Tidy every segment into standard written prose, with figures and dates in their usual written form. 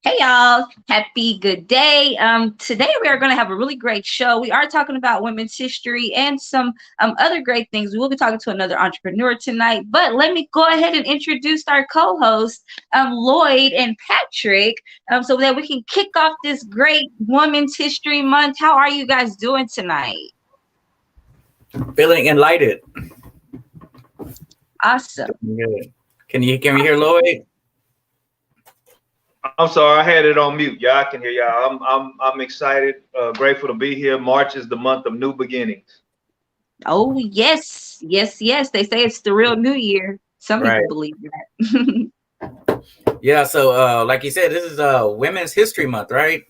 Hey y'all, happy good day. Today we are going to have a really great show. We are talking about women's history and some other great things. We will be talking to another entrepreneur tonight, but let me go ahead and introduce our co-hosts, Lloyd and Patrick, so that we can kick off this great Women's History Month. How are you guys doing tonight? Feeling enlightened. Awesome. Good. Can you hear Lloyd? I'm sorry, I had it on mute. Y'all can hear y'all. I'm excited, grateful to be here. March is the month of new beginnings. Oh yes. They say it's the real New Year. Some people believe that. Yeah. So, like you said, this is Women's History Month, right?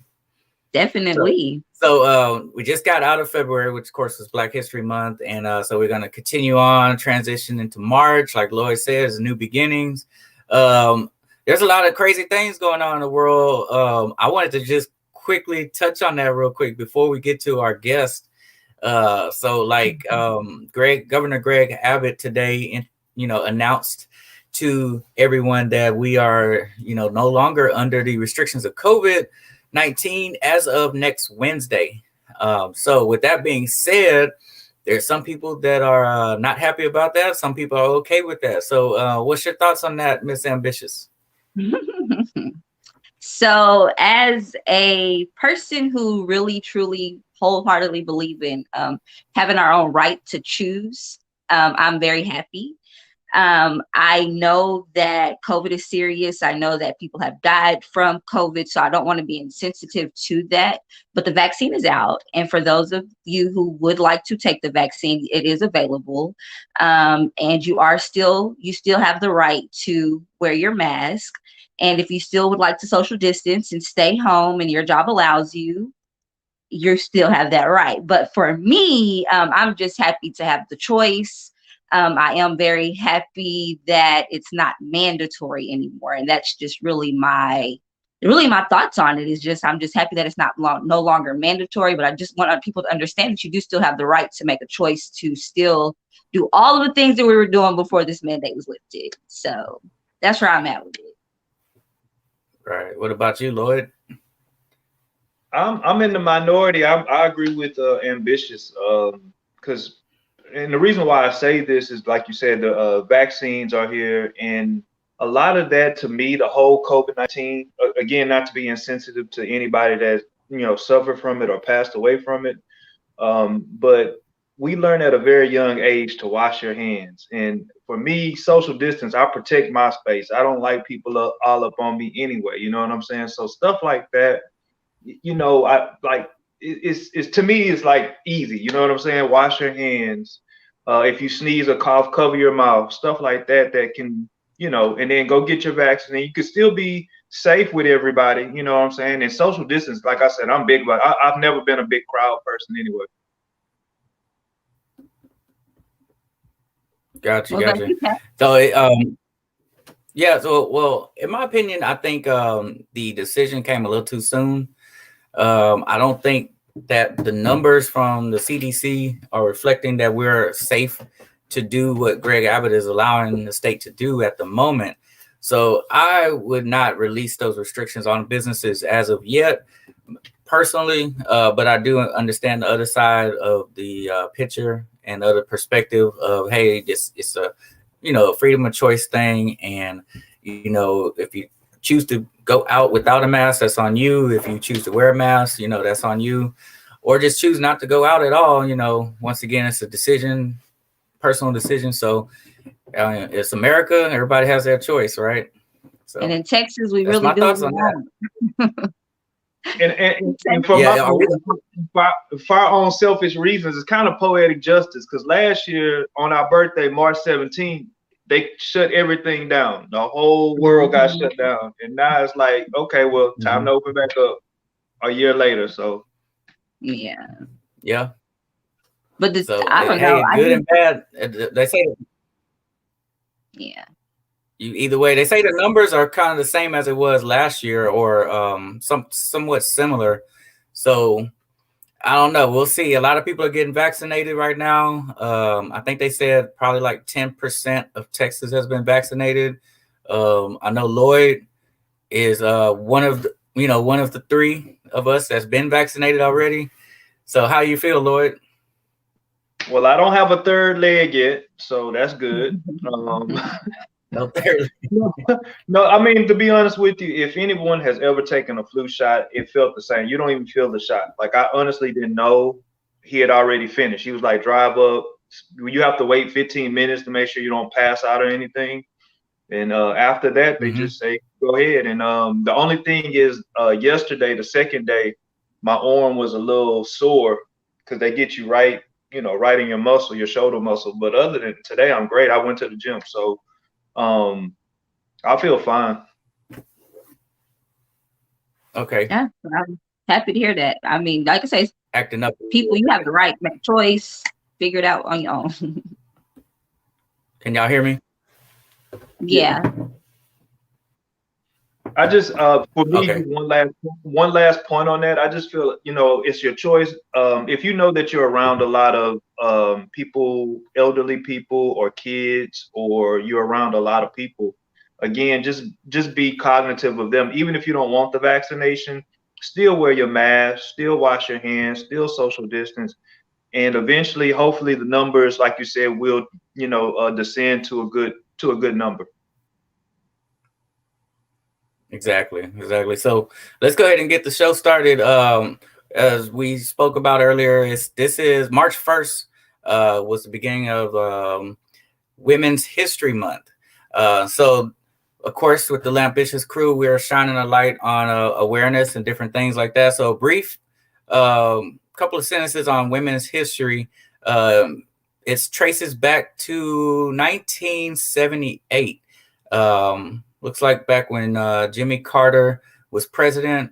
Definitely. So we just got out of February, which of course is Black History Month, and so we're going to continue on, transition into March, like Lloyd says, new beginnings. There's a lot of crazy things going on in the world. I wanted to just quickly touch on that real quick before we get to our guest. Governor Greg Abbott today, announced to everyone that we are, no longer under the restrictions of COVID-19 as of next Wednesday. So with that being said, there's some people that are not happy about that. Some people are okay with that. So what's your thoughts on that, Miss Ambitious? So as a person who really, truly, wholeheartedly believe in having our own right to choose, I'm very happy. I know that COVID is serious. I know that people have died from COVID, so I don't want to be insensitive to that. But the vaccine is out. And for those of you who would like to take the vaccine, it is available. And you still have the right to wear your mask. And if you still would like to social distance and stay home and your job allows you, you still have that right. But for me, I'm just happy to have the choice. I am very happy that it's not mandatory anymore. And that's just really my thoughts on it. I'm just happy that it's no longer mandatory, but I just want people to understand that you do still have the right to make a choice to still do all of the things that we were doing before this mandate was lifted. So that's where I'm at with it. Right. What about you, Lloyd? I'm in the minority. I agree with Ambitious, because and the reason why I say this is, like you said, the vaccines are here, and a lot of that, to me, the whole COVID-19, again, not to be insensitive to anybody that suffered from it or passed away from it, but we learn at a very young age to wash your hands. And for me, social distance, I protect my space. I don't like people all up on me anyway. You know what I'm saying? So stuff like that, I like it's to me, it's like easy. You know what I'm saying? Wash your hands. If you sneeze or cough, cover your mouth. Stuff like that can, and then go get your vaccine. You could still be safe with everybody. You know what I'm saying? And social distance, like I said, I'm big about. I've never been a big crowd person anyway. Gotcha. So, well, in my opinion, I think the decision came a little too soon. I don't think that the numbers from the CDC are reflecting that we're safe to do what Greg Abbott is allowing the state to do at the moment. So I would not release those restrictions on businesses as of yet, personally, but I do understand the other side of the picture and the other perspective of, hey, it's a freedom of choice thing, and if you choose to go out without a mask, that's on you. If you choose to wear a mask, that's on you, or just choose not to go out at all. Once again, it's a decision, personal decision. So it's America. Everybody has their choice, right? So, and in Texas, we really do. Thoughts on that. And for our own selfish reasons, it's kind of poetic justice, because last year on our birthday, March 17th, they shut everything down. The whole world got shut down. And now it's like, okay, well, time to open back up a year later. So yeah. But I don't know. Good and bad. They say. Yeah. Either way, they say the numbers are kind of the same as it was last year, or somewhat similar. So I don't know. We'll see. A lot of people are getting vaccinated right now. I think they said probably like 10% of Texas has been vaccinated. I know Lloyd is one of one of the three of us that's been vaccinated already. So how you feel, Lloyd? Well, I don't have a third leg yet, so that's good. No third. No, I mean, to be honest with you, if anyone has ever taken a flu shot, it felt the same. You don't even feel the shot. Like, I honestly didn't know he had already finished. He was like, drive up. You have to wait 15 minutes to make sure you don't pass out or anything. And after that, they just say, go ahead. And the only thing is, yesterday, the second day, my arm was a little sore because they get you right, right in your muscle, your shoulder muscle. But other than today, I'm great. I went to the gym. So I feel fine. Okay. Yeah, I'm happy to hear that. I mean, like I say, Acting up. people, you have the right to make choice, figure it out on your own. Can y'all hear me? Yeah. I just for me, Okay. one last point on that. I just feel, it's your choice. If you know that you're around a lot of people, elderly people or kids, or you're around a lot of people, again, just be cognitive of them. Even if you don't want the vaccination, still wear your mask, still wash your hands, still social distance, and eventually, hopefully, the numbers, like you said, will descend to a good number. Exactly. So let's go ahead and get the show started. As we spoke about earlier, this is March 1st, was the beginning of Women's History Month. So, of course, with the Lambitious crew, we are shining a light on awareness and different things like that. So, brief couple of sentences on women's history. It traces back to 1978. Looks like back when Jimmy Carter was president.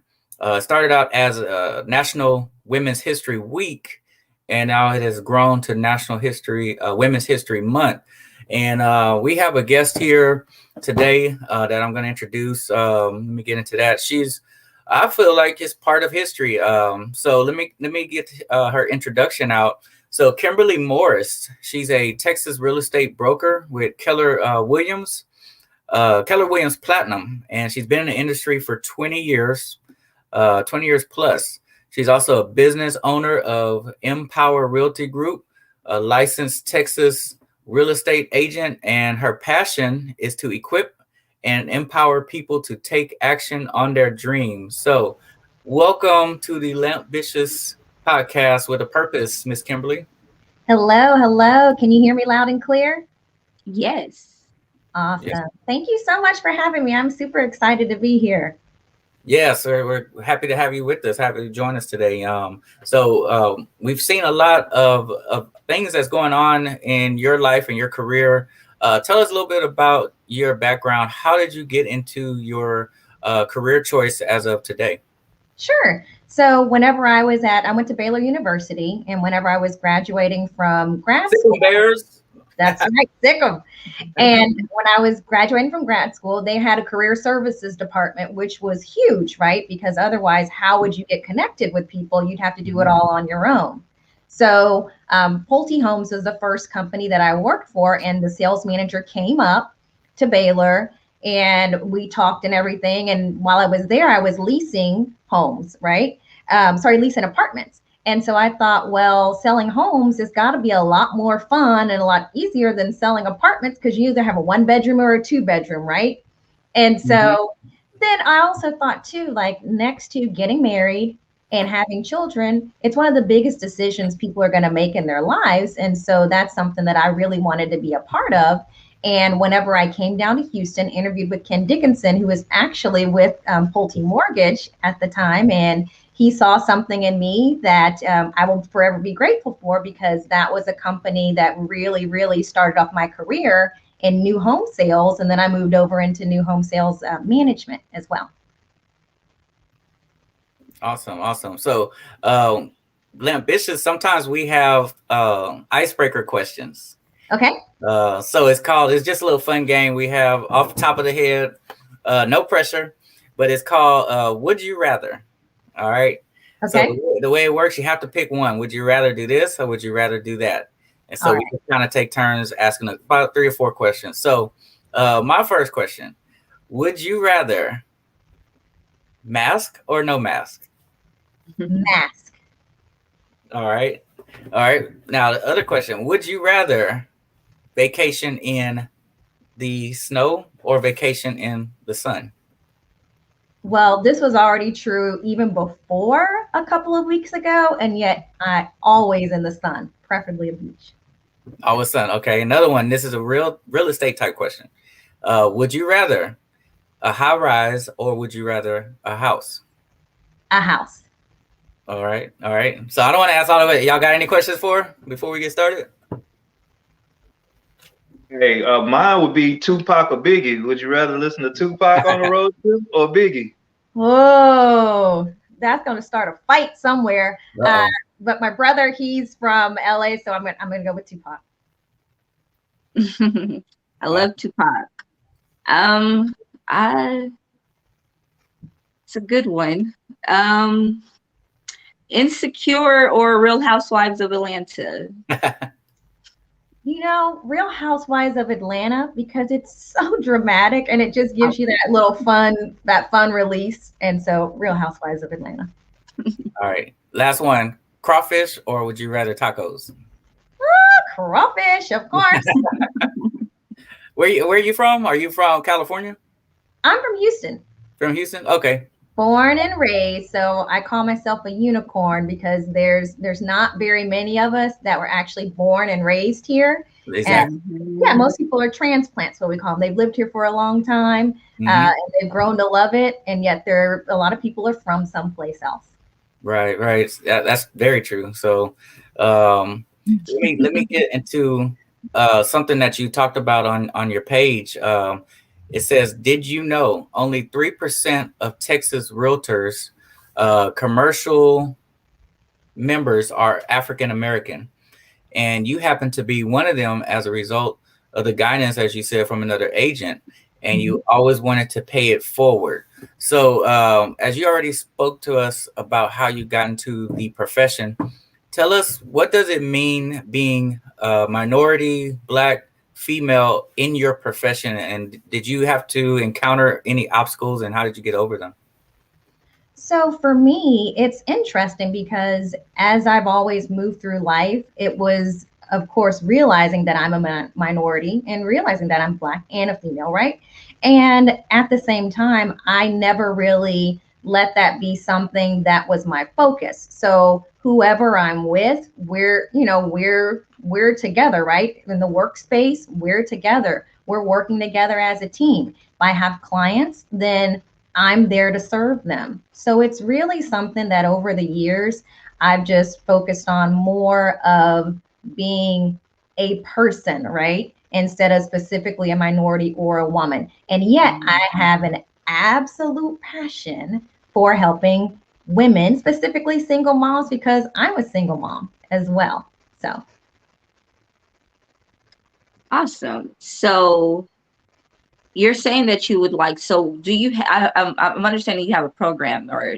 Started out as a National Women's History Week, and now it has grown to National Women's History Month. And we have a guest here today that I'm going to introduce. Let me get into that. I feel like it's part of history. So let me get her introduction out. So Kimberly Morris, she's a Texas real estate broker with Keller Williams Platinum, and she's been in the industry for 20 years plus. She's also a business owner of Empower Realty Group, a licensed Texas real estate agent, and her passion is to equip and empower people to take action on their dreams. So welcome to the Lambitious podcast with a purpose, Miss Kimberly. Hello. Can you hear me loud and clear? Yes. Awesome. Yes. Thank you so much for having me. I'm super excited to be here. Yeah, sir. We're happy to have you with us. Happy to join us today. So we've seen a lot of things that's going on in your life and your career. Tell us a little bit about your background. How did you get into your career choice as of today? Sure. So whenever I went to Baylor University, and whenever I was graduating from grad school, Bears. That's right, sick them. And when I was graduating from grad school, they had a career services department, which was huge, right? Because otherwise, how would you get connected with people? You'd have to do it all on your own. So Pulte Homes was the first company that I worked for, and the sales manager came up to Baylor, and we talked and everything. And while I was there, I was leasing homes, right? Leasing apartments. And so I thought, well, selling homes has got to be a lot more fun and a lot easier than selling apartments, because you either have a 1-bedroom or a 2-bedroom, right? And so then I also thought too, like, next to getting married and having children, it's one of the biggest decisions people are going to make in their lives. And so that's something that I really wanted to be a part of. And whenever I came down to Houston, interviewed with Ken Dickinson, who was actually with Pulte Mortgage at the time, and he saw something in me that I will forever be grateful for, because that was a company that really, really started off my career in new home sales. And then I moved over into new home sales management as well. Awesome. So Lambitious, sometimes we have icebreaker questions. Okay. So it's just a little fun game we have off the top of the head, no pressure, but it's called Would You Rather? All right. Okay. So the way it works, you have to pick one. Would you rather do this, or would you rather do that? And so we just kind of take turns asking about 3 or 4 questions. So my first question, would you rather Mask or no mask? Mask. All right. All right. Now the other question: would you rather vacation in the snow or vacation in the sun? Well, this was already true even before a couple of weeks ago, and yet I always in the sun, preferably a beach. Always sun. Okay. Another one. This is a real estate type question. Would you rather a high rise or would you rather a house? A house. All right. All right. So I don't want to ask all of it. Y'all got any questions before we get started? Hey, mine would be Tupac or Biggie. Would you rather listen to Tupac on the road trip or Biggie? Whoa, that's going to start a fight somewhere. Uh-oh. But my brother, he's from LA, so I'm gonna go with Tupac. I love Tupac. It's a good one. Insecure or Real Housewives of Atlanta? You know, Real Housewives of Atlanta, because it's so dramatic and it just gives you that little fun release. And so Real Housewives of Atlanta. All right. Last one. Crawfish or would you rather tacos? Crawfish, of course. Where are you from? Are you from California? I'm from Houston. From Houston? Okay. Born and raised, so I call myself a unicorn because there's not very many of us that were actually born and raised here. Exactly. And yeah, most people are transplants, what we call them. They've lived here for a long time, and they've grown to love it, and yet a lot of people are from someplace else. Right. That's very true. So let me get into something that you talked about on your page. It says, did you know only 3% of Texas realtors commercial members are African American? And you happen to be one of them as a result of the guidance, as you said, from another agent, and you always wanted to pay it forward. So as you already spoke to us about how you got into the profession, tell us, what does it mean being a minority, Black, female in your profession? And did you have to encounter any obstacles and how did you get over them? So for me, it's interesting because as I've always moved through life, it was, of course, realizing that I'm a minority and realizing that I'm Black and a female, right? And at the same time, I never really let that be something that was my focus. So whoever I'm with, we're together, right? In the workspace, we're together. We're working together as a team. If I have clients, then I'm there to serve them. So it's really something that over the years, I've just focused on more of being a person, right? Instead of specifically a minority or a woman. And yet I have an absolute passion for helping women, specifically single moms, because I'm a single mom as well. So. Awesome. So you're saying that you would like, so do you, I'm understanding you have a program or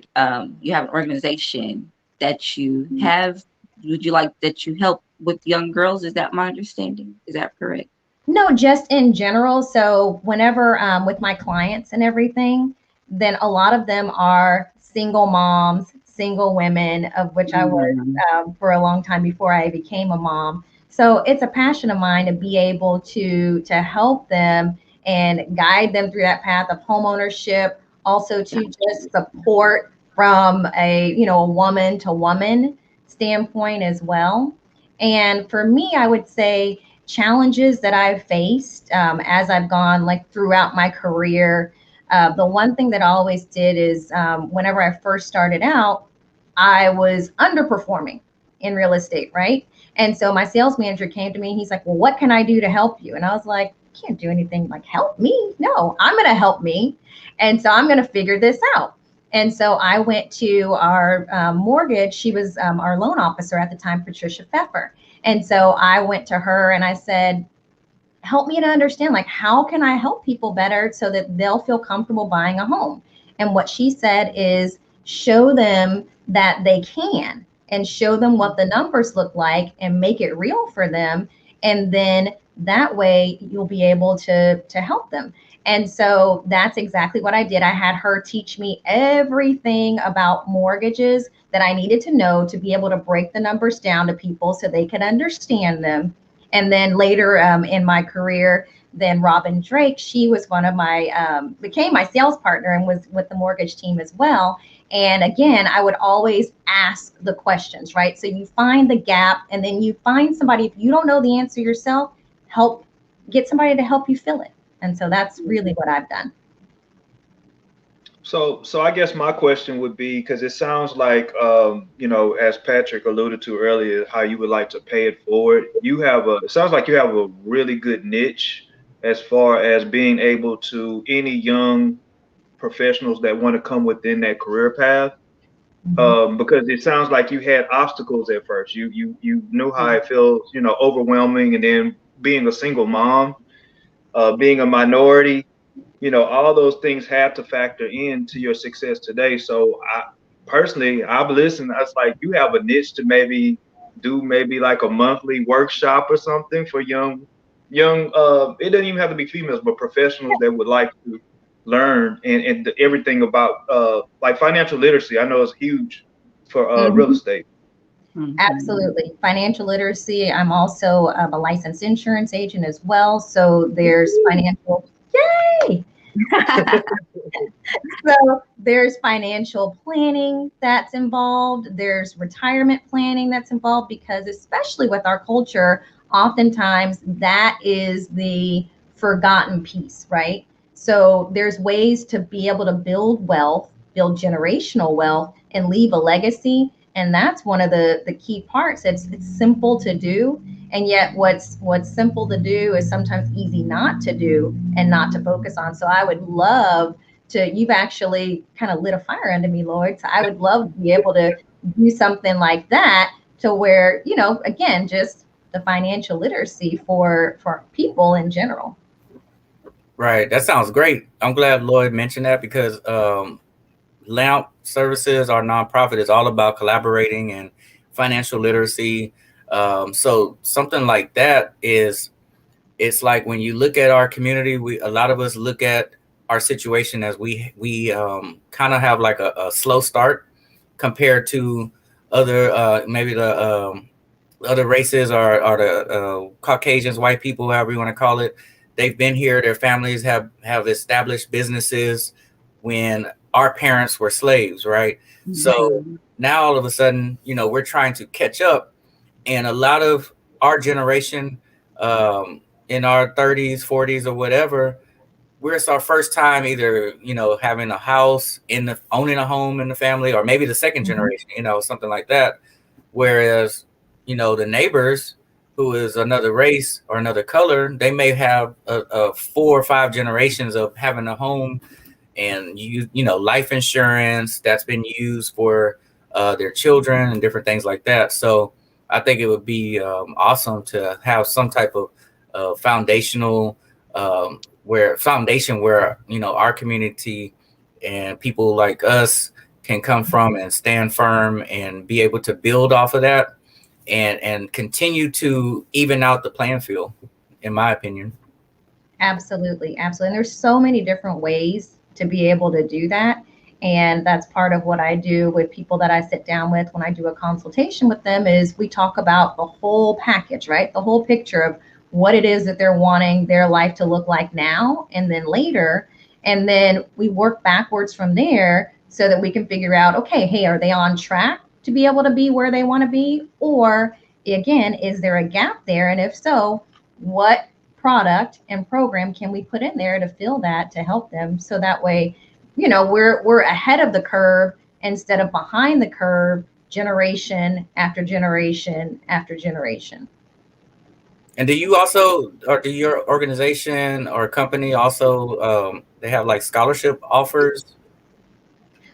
you have an organization that you have, would you like that you help with young girls? Is that my understanding? Is that correct? No, just in general. So whenever with my clients and everything, then a lot of them are single moms, single women, of which I was for a long time before I became a mom. So it's a passion of mine to be able to help them and guide them through that path of homeownership, also to just support from a woman to woman standpoint as well. And for me, I would say challenges that I've faced as I've gone like throughout my career. The one thing that I always did is whenever I first started out, I was underperforming in real estate, right? And so my sales manager came to me and he's like, well, what can I do to help you? And I was like, can't do anything like help me. No, I'm going to help me. And so I'm going to figure this out. And so I went to our mortgage. She was our loan officer at the time, Patricia Pfeffer. And so I went to her and I said, help me to understand, like, how can I help people better so that they'll feel comfortable buying a home? And what she said is show them that they can and show them what the numbers look like and make it real for them. And then that way you'll be able to help them. And so that's exactly what I did. I had her teach me everything about mortgages that I needed to know to be able to break the numbers down to people so they could understand them. And then later in my career, then Robin Drake, she was one of my, became my sales partner and was with the mortgage team as well. And again, I would always ask the questions, right? So you find the gap and then you find somebody, if you don't know the answer yourself, get somebody to help you fill it. And so that's really what I've done. So I guess my question would be, because it sounds like, as Patrick alluded to earlier, how you would like to pay it forward. It sounds like you have a really good niche as far as being able to any young professionals that want to come within that career path. Because it sounds like you had obstacles at first. You knew how it feels, overwhelming, and then being a single mom, being a minority, all those things have to factor into your success today. So I've listened. I was like, you have a niche to maybe do like a monthly workshop or something for young. It doesn't even have to be females, but professionals that would like to learn and everything about like financial literacy. I know it's huge for real estate. Absolutely. Financial literacy. I'm also a licensed insurance agent as well. So there's financial, yay! So there's financial planning that's involved. There's retirement planning that's involved, because especially with our culture, oftentimes that is the forgotten piece, right? So there's ways to be able to build wealth, build generational wealth, and leave a legacy. And that's one of the key parts. It's simple to do. And yet what's simple to do is sometimes easy not to do and not to focus on. So I would love to, you've actually kind of lit a fire under me, Lloyd. So I would love to be able to do something like that, to where, again, just the financial literacy for people in general. Right. That sounds great. I'm glad Lloyd mentioned that, because LAMP Services, our nonprofit, is all about collaborating and financial literacy. So something like that it's like when you look at our community, a lot of us look at our situation as we kind of have like a slow start compared to other maybe the other races or the Caucasians, white people, however you want to call it. They've been here. Their families have established businesses when our parents were slaves, right? Mm-hmm. So now all of a sudden, we're trying to catch up, and a lot of our generation, in our 30s, 40s, or whatever, it's our first time either, having a house, owning a home in the family, or maybe the second generation, something like that. Whereas, the neighbors, who is another race or another color, they may have a 4 or 5 generations of having a home and life insurance that's been used for their children and different things like that. So I think it would be awesome to have some type of foundational foundation where our community and people like us can come from and stand firm and be able to build off of that and continue to even out the playing field, in my opinion. Absolutely. And there's so many different ways to be able to do that. And that's part of what I do with people that I sit down with when I do a consultation with them, is we talk about the whole package, right? The whole picture of what it is that they're wanting their life to look like now and then later. And then we work backwards from there so that we can figure out, okay, hey, are they on track to be able to be where they want to be? Or again, is there a gap there? And if so, what product and program can we put in there to fill that, to help them? So that way, we're ahead of the curve instead of behind the curve, generation after generation after generation. And do you also, or do your organization or company also, they have like scholarship offers?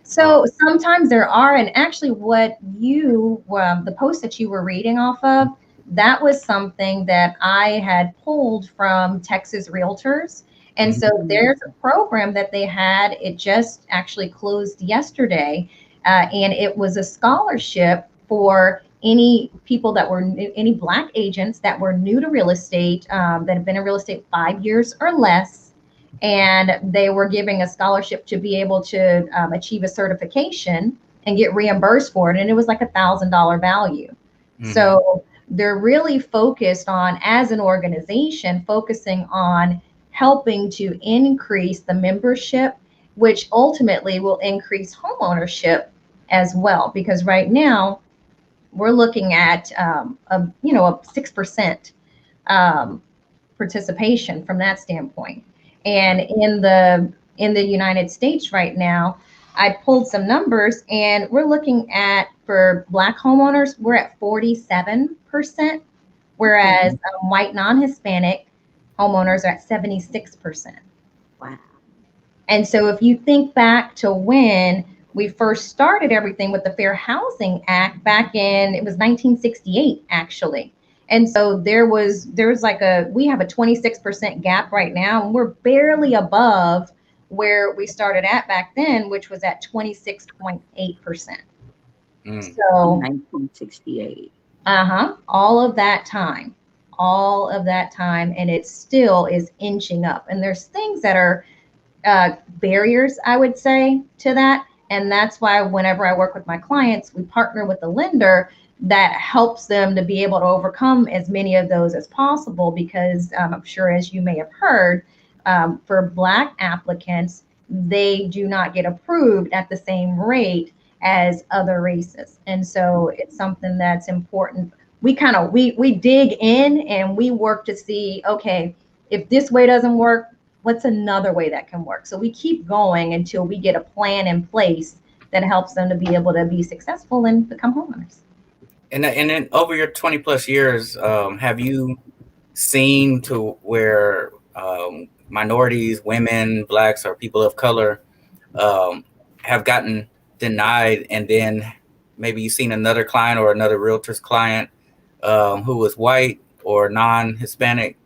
So sometimes there are, and actually what the post that you were reading off of, that was something that I had pulled from Texas Realtors. And so there's a program that they had, it just actually closed yesterday, and it was a scholarship for any people that were any Black agents that were new to real estate, that have been in real estate 5 years or less, and they were giving a scholarship to be able to achieve a certification and get reimbursed for it. And it was like $1,000 value. Mm-hmm. So they're really focused on, as an organization, focusing on helping to increase the membership, which ultimately will increase home ownership as well. Because right now we're looking at a 6% participation from that standpoint. And in the United States right now, I pulled some numbers, and we're looking at, for Black homeowners, we're at 47%, whereas white non-Hispanic homeowners are at 76%. Wow. And so if you think back to when we first started everything with the Fair Housing Act back in, it was 1968, actually. And so there's like we have a 26% gap right now, and we're barely above where we started at back then, which was at 26.8%. So 1968. all of that time, and it still is inching up. And there's things that are barriers, I would say, to that. And that's why whenever I work with my clients, we partner with the lender that helps them to be able to overcome as many of those as possible. Because I'm sure, as you may have heard, for Black applicants, they do not get approved at the same rate as other races. And so it's something that's important. We dig in and we work to see, okay, if this way doesn't work, what's another way that can work? So we keep going until we get a plan in place that helps them to be able to be successful and become homeowners. And then over your 20 plus years, have you seen to where minorities, women, Blacks, or people of color have gotten denied, and then maybe you've seen another client or another realtor's client who was white or non-Hispanic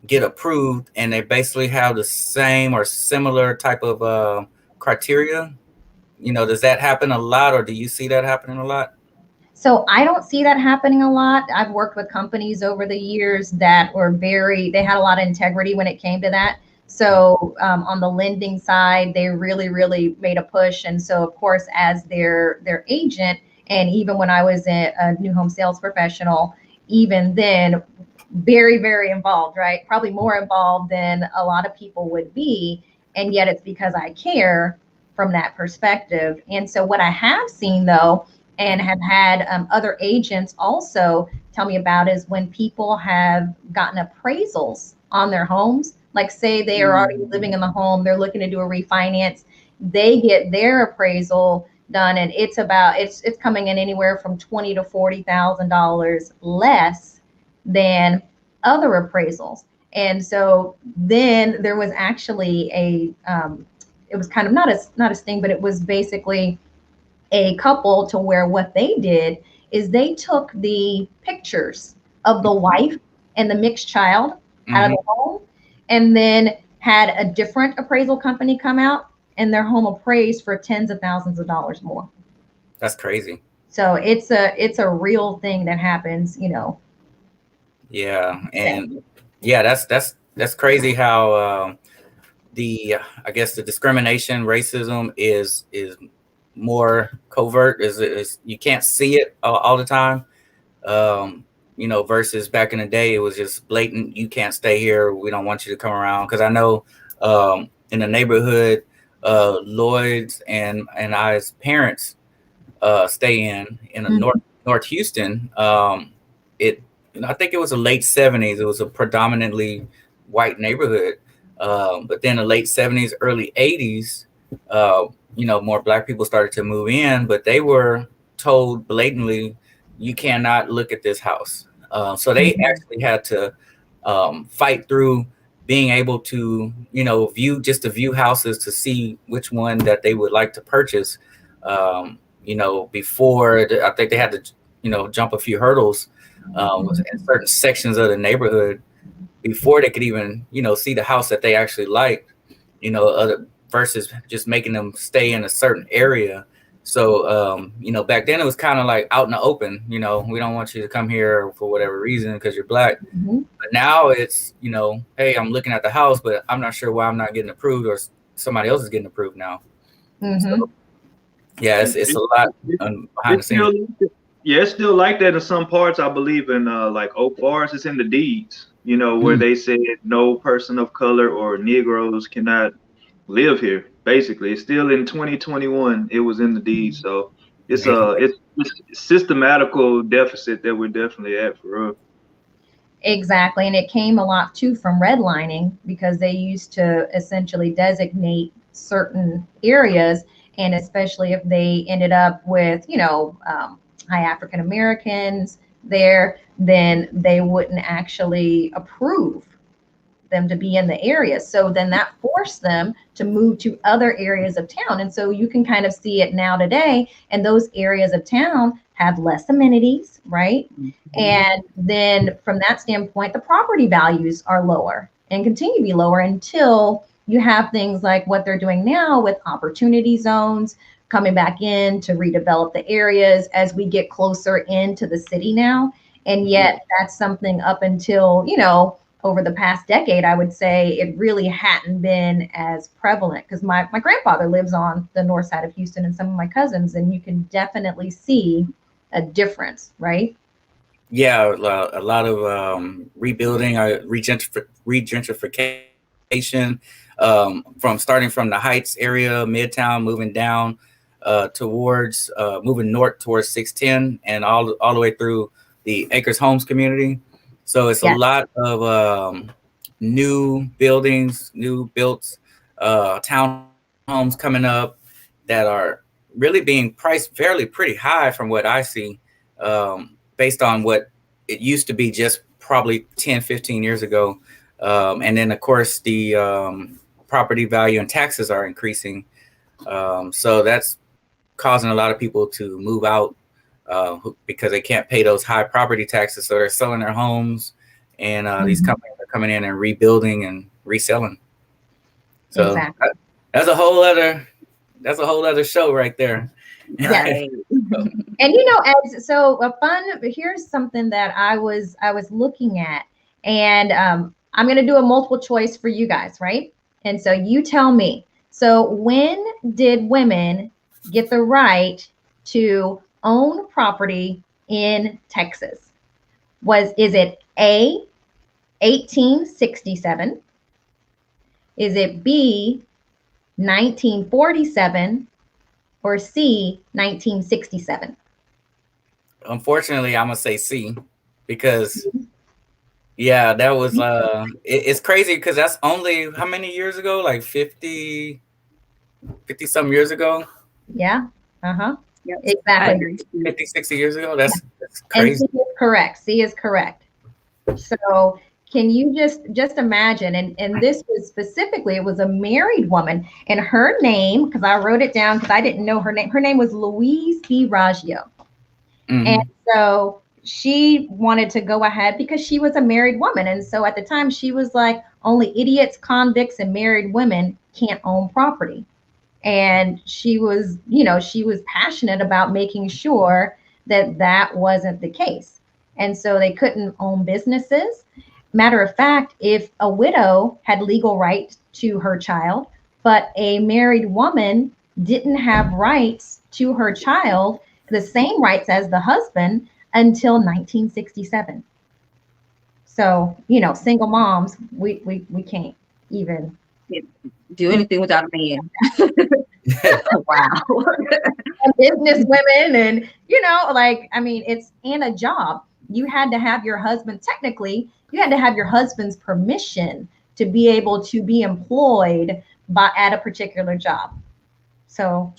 get approved, and they basically have the same or similar type of criteria? Does that happen a lot, or do you see that happening a lot? So I don't see that happening a lot. I've worked with companies over the years that were they had a lot of integrity when it came to that. So on the lending side, they really, really made a push. And so, of course, as their agent, and even when I was a new home sales professional, even then, very, very involved, right? Probably more involved than a lot of people would be. And yet it's because I care from that perspective. And so what I have seen, though, and have had other agents also tell me about, is when people have gotten appraisals on their homes, like say they are already living in the home, they're looking to do a refinance, they get their appraisal done, and it's coming in anywhere from $20,000 to $40,000 less than other appraisals. And so then there was actually it was kind of not a sting, but it was basically a couple to where what they did is they took the pictures of the wife and the mixed child out of the home, and then had a different appraisal company come out, and their home appraised for tens of thousands of dollars more. That's crazy. So it's a real thing that happens, Yeah, and yeah, that's crazy how I guess the discrimination, racism is more covert. Is you can't see it all the time. Versus back in the day, it was just blatant. You can't stay here. We don't want you to come around. Because I know in the neighborhood, Lloyd's and I's parents stay in North Houston. I think it was the late 70s. It was a predominantly white neighborhood. But then the late 70s, early 80s, more Black people started to move in, but they were told blatantly, you cannot look at this house. So they actually had to fight through being able to, view houses to see which one that they would like to purchase. Before I think they had to, jump a few hurdles in certain sections of the neighborhood before they could even, see the house that they actually liked, versus just making them stay in a certain area So, you know, back then it was kind of like out in the open, you know, we don't want you to come here for whatever reason because you're black. Mhm. But now it's, you know, hey, I'm looking at the house, but I'm not sure why I'm not getting approved, or somebody else is getting approved now. Mhm. So, yeah, it's a lot behind the It's scenes. still, yeah, it's still like that in some parts. I believe in like Oak Forest, it's in the deeds, you know, where they said no person of color or Negroes cannot live here. Basically, it's still in 2021. It was in the deed, so it's systematical deficit that we're definitely at for real. Exactly. And it came a lot too from redlining because they used to essentially designate certain areas. And especially if they ended up with, high African Americans there, then they wouldn't actually approve them to be in the area. So then that forced them to move to other areas of town. And so you can kind of see it now today. And those areas of town have less amenities, right? And then from that standpoint, the property values are lower and continue to be lower until you have things like what they're doing now with opportunity zones coming back in to redevelop the areas as we get closer into the city now. And yet that's something up until, over the past decade, I would say it really hadn't been as prevalent because my grandfather lives on the north side of Houston and some of my cousins, and you can definitely see a difference, right? Yeah, a lot of rebuilding, regentrification, from starting from the Heights area, Midtown, moving down towards moving north towards 610 and all the way through the Acres Homes community. So it's a Yeah. lot of new buildings, new built townhomes coming up that are really being priced fairly pretty high from what I see. Based on what it used to be just probably 10, 15 years ago. And then, of course, the property value and taxes are increasing. So that's causing a lot of people to move out because they can't pay those high property taxes. So they're selling their homes, and these companies are coming in and rebuilding and reselling. So Exactly. that's a whole other show right there. Yeah. Right. And so a fun, here's something that I was looking at, and I'm going to do a multiple choice for you guys, right? And so you tell me. So when did women get the right to own property in Texas? Is it A, 1867? Is it B, 1947? Or C, 1967? Unfortunately, I'm gonna say C, because yeah, that was it's crazy because that's only how many years ago? Like 50 some years ago. Yeah. Uh-huh. Yep. I Exactly. agree. 50, 60 years ago. That's And crazy. C is correct. C is correct. So can you just imagine? And this was specifically, it was a married woman, and her name, because I wrote it down because I didn't know her name. Her name was Louise B. Raggio. And so she wanted to go ahead because she was a married woman. And so at the time she was like, only idiots, convicts, and married women can't own property. And she was passionate about making sure that that wasn't the case. And so they couldn't own businesses. Matter of fact, if a widow had legal right to her child, but a married woman didn't have rights to her child, the same rights as the husband, until 1967. So, single moms, we can't even Do anything without a man. Wow. business women and, it's in a job. You had to have your husband, technically, you had to have your husband's permission to be able to be employed at a particular job. So,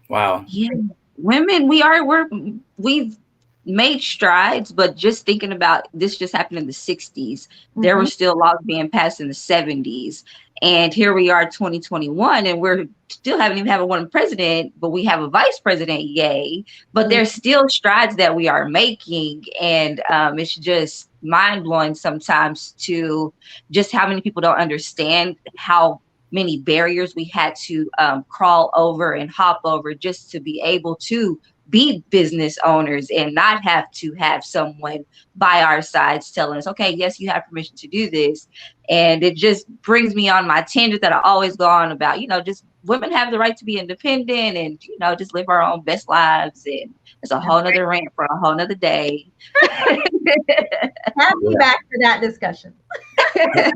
Wow. Yeah. Women, we've made strides, but just thinking about this just happened in the 60s. There were still laws being passed in the 70s. And here we are 2021, and we're still haven't even have a woman president, but we have a vice president, yay. But there's still strides that we are making. And it's just mind blowing sometimes to just how many people don't understand how many barriers we had to crawl over and hop over just to be able to be business owners and not have to have someone by our sides telling us, okay, yes, you have permission to do this. And it just brings me on my tangent that I always go on about, just women have the right to be independent and, just live our own best lives. And it's a whole nother rant for a whole nother day. Have me back for that discussion.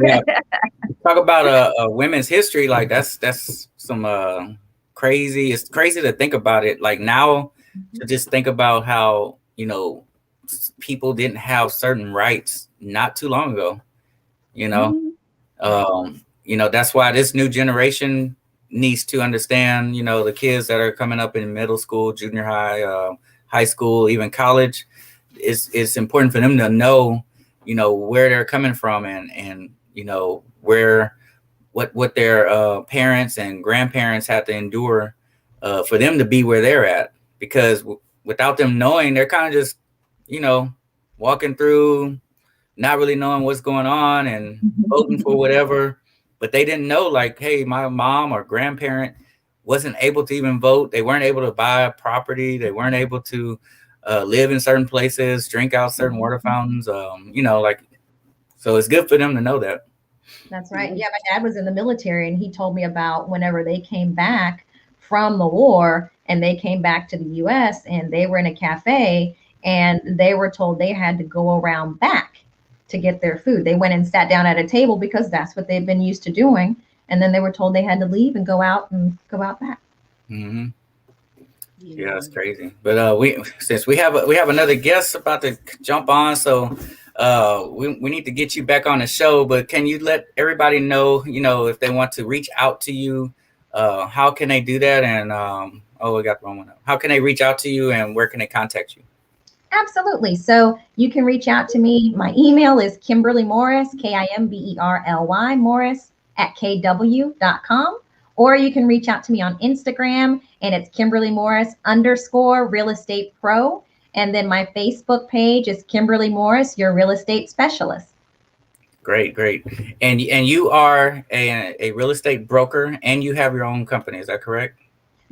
Yeah. Talk about women's history. Like that's some crazy. It's crazy to think about it. Like now, to just think about how people didn't have certain rights not too long ago. That's why this new generation needs to understand. The kids that are coming up in middle school, junior high, high school, even college. It's important for them to know, where they're coming from and what their parents and grandparents had to endure for them to be where they're at. Because without them knowing, they're kind of just, walking through, not really knowing what's going on and voting for whatever. But they didn't know, like, hey, my mom or grandparent wasn't able to even vote. They weren't able to buy a property. They weren't able to live in certain places, drink out certain water fountains. So it's good for them to know that. That's right. Yeah, my dad was in the military, and he told me about whenever they came back from the war and they came back to the U.S. and they were in a cafe and they were told they had to go around back to get their food. They went and sat down at a table because that's what they've been used to doing. And then they were told they had to leave and go out back. Mm-hmm. Yeah, that's crazy. But since we have another guest about to jump on, so we need to get you back on the show. But can you let everybody know, if they want to reach out to you, how can they do that? And we got the wrong one up. How can they reach out to you, and where can they contact you? Absolutely. So you can reach out to me. My email is Kimberly Morris, KIMBERLY Morris @kw.com. Or you can reach out to me on Instagram, and it's Kimberly Morris _real estate pro. And then my Facebook page is Kimberly Morris, your real estate specialist. Great. And you are a real estate broker, and you have your own company. Is that correct?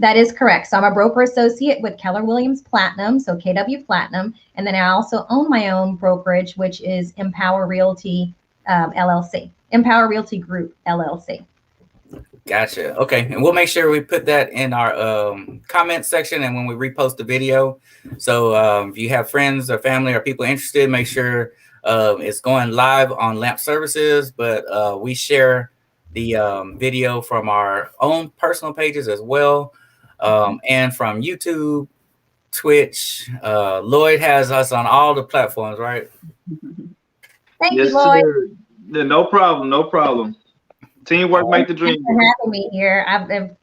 That is correct. So I'm a broker associate with Keller Williams Platinum, so KW Platinum. And then I also own my own brokerage, which is Empower Realty LLC, Empower Realty Group LLC. Gotcha. Okay. And we'll make sure we put that in our comment section and when we repost the video. So if you have friends or family or people interested, make sure it's going live on Lamp Services. But we share the video from our own personal pages as well. And from YouTube, Twitch. Lloyd has us on all the platforms, right? Thank you, Lloyd. Sir. No problem. Teamwork make the dream. Thanks for having me here.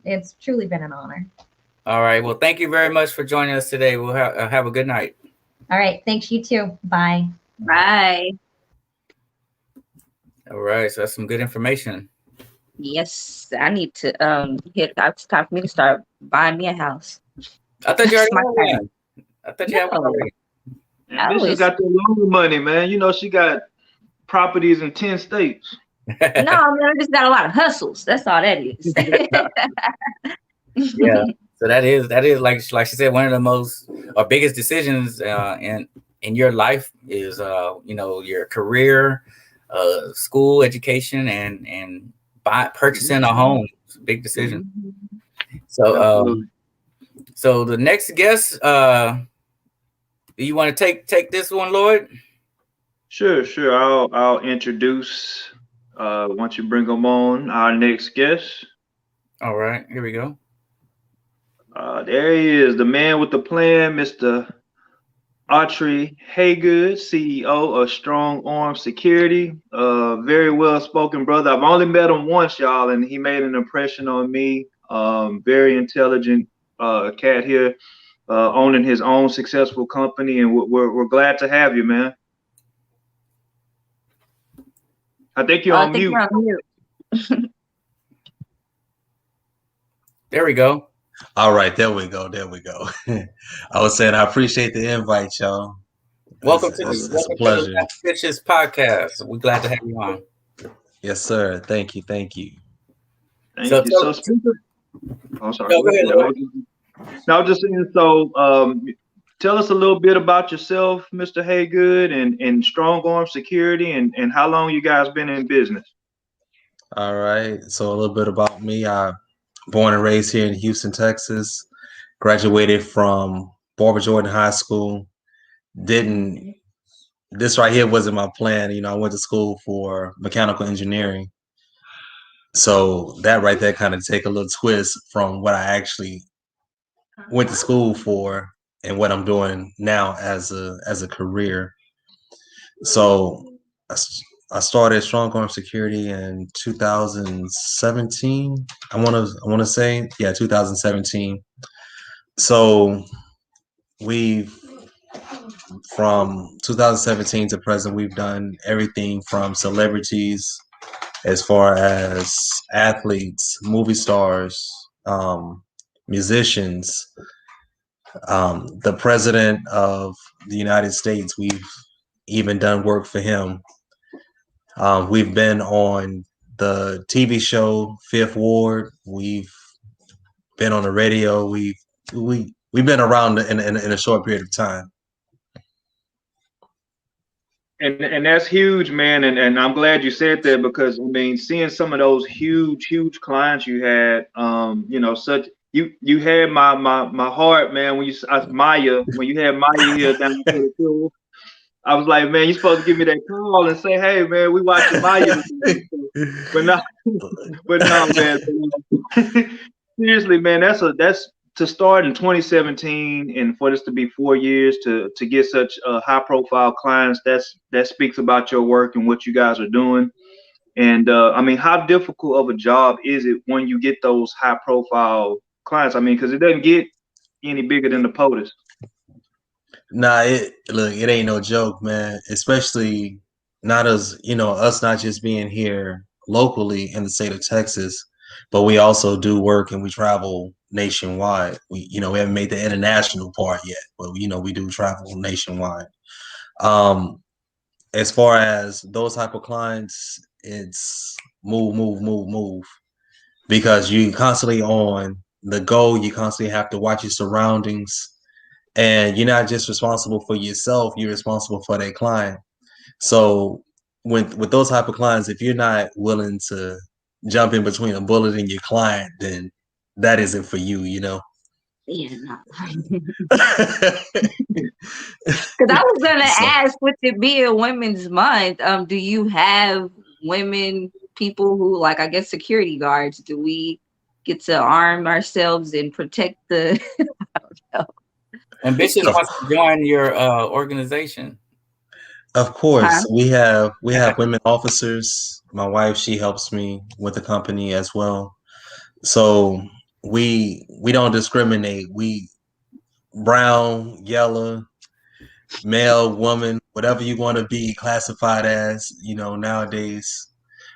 It's truly been an honor. All right. Well, thank you very much for joining us today. We'll have a good night. All right. Thanks, you too. Bye. Bye. All right. So that's some good information. Yes, I need to it's time for me to start buying me a house. I thought you already had one. I thought you had one already. She got the loan money, man. She got properties in 10 states. No, I just got a lot of hustles. That's all that is. Yeah. So that is like she said, one of the most or biggest decisions in your life is your career, school, education, and purchasing a home. It's a big decision. So so the next guest, do you want to take this one, Lloyd? Sure. I'll introduce once you bring them on, our next guest. All right, here we go. There he is, the man with the plan, Mr. Autry Haygood, CEO of Strong Arm Security. Very well-spoken brother. I've only met him once, y'all, and he made an impression on me. Very intelligent cat here, owning his own successful company, and we're glad to have you, man. I think you're on mute. There we go. All right, there we go. I was saying I appreciate the invite, y'all. Welcome to the pleasure. Fishes podcast. We're glad to have you on. Yes, sir. Thank you. Thank you. So, I'm sorry. No, go ahead, Lord. No, I was just saying. So, tell us a little bit about yourself, Mr. Haygood, and Strong Arm Security, and how long you guys been in business. All right. So a little bit about me. I born and raised here in Houston, Texas. Graduated from Barbara Jordan High School. This right here wasn't my plan. I went to school for mechanical engineering. So that right there kind of take a little twist from what I actually went to school for and what I'm doing now as a career. So I started Strong Arm Security in 2017. I want to say 2017. So from 2017 to present, we've done everything from celebrities, as far as athletes, movie stars, musicians, the president of the United States. We've even done work for him. We've been on the TV show Fifth Ward. We've been on the radio. We've been around in a short period of time. And that's huge, man. And I'm glad you said that, because I mean, seeing some of those huge clients you had, such you had my heart, man. When you Maya, when you had Maya here down there, I was like, man, you're supposed to give me that call and say, hey, man, we watching Maya. but no, man. Seriously, man, that's to start in 2017 and for this to be 4 years to get such high profile clients. That speaks about your work and what you guys are doing. And I mean, how difficult of a job is it when you get those high profile clients? I mean, because it doesn't get any bigger than the POTUS. Nah, it ain't no joke, man. Especially not us not just being here locally in the state of Texas, but we also do work and we travel nationwide. We haven't made the international part yet, but we do travel nationwide. As far as those type of clients, it's move, because you constantly on the go. You constantly have to watch your surroundings. And you're not just responsible for yourself, you're responsible for that client. So with those type of clients, if you're not willing to jump in between a bullet and your client, then that isn't for you, Yeah, no. Because I was gonna ask, with it being Women's Month, do you have women people who, like, I guess, security guards? Do we get to arm ourselves and protect the I don't know. Ambitious wants to join your organization. Of course, we have women officers. My wife, she helps me with the company as well. So we don't discriminate. We brown, yellow, male, woman, whatever you want to be classified as. Nowadays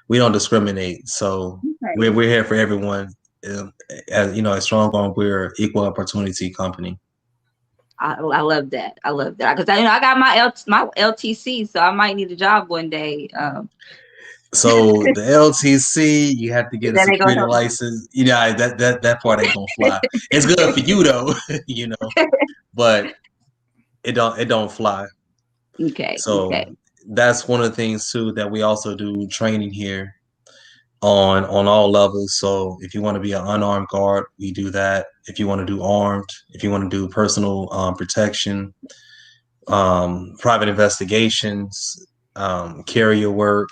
we don't discriminate. So we're here for everyone. As Strong Arm, we're equal opportunity company. I love that. I love that, because I got my LTC, so I might need a job one day. So the LTC, you have to get a security license. That part ain't gonna fly. It's good for you though, but it don't fly. Okay. So that's one of the things too, that we also do training here on all levels. So if you want to be an unarmed guard, we do that. If you want to do armed, if you want to do personal protection, private investigations, carrier work.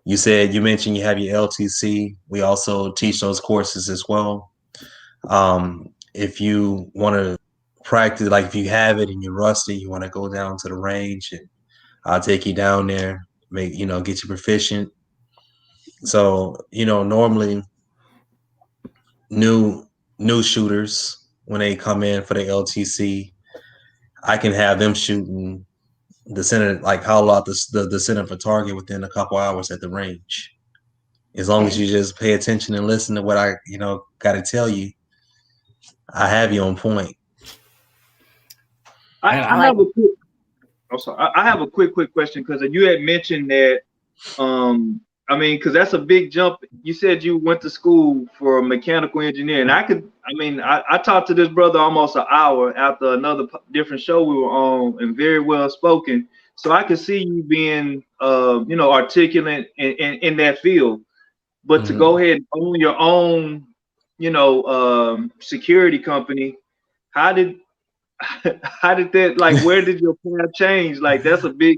You mentioned you have your LTC. We also teach those courses as well. If you want to practice, like if you have it and you're rusty, you want to go down to the range, and I'll take you down there, get you proficient. So, normally new shooters, when they come in for the LTC, I can have them shooting the center, like hollow out the center of a target within a couple hours at the range. As long as you just pay attention and listen to what I, got to tell you, I have you on point. I have a quick question, because you had mentioned that I mean, because that's a big jump. You said you went to school for mechanical engineering. I talked to this brother almost an hour after another different show we were on, and very well spoken. So I could see you being, articulate in that field. But to go ahead and own your own, security company, how did that, like, where did your path change? Like, that's a big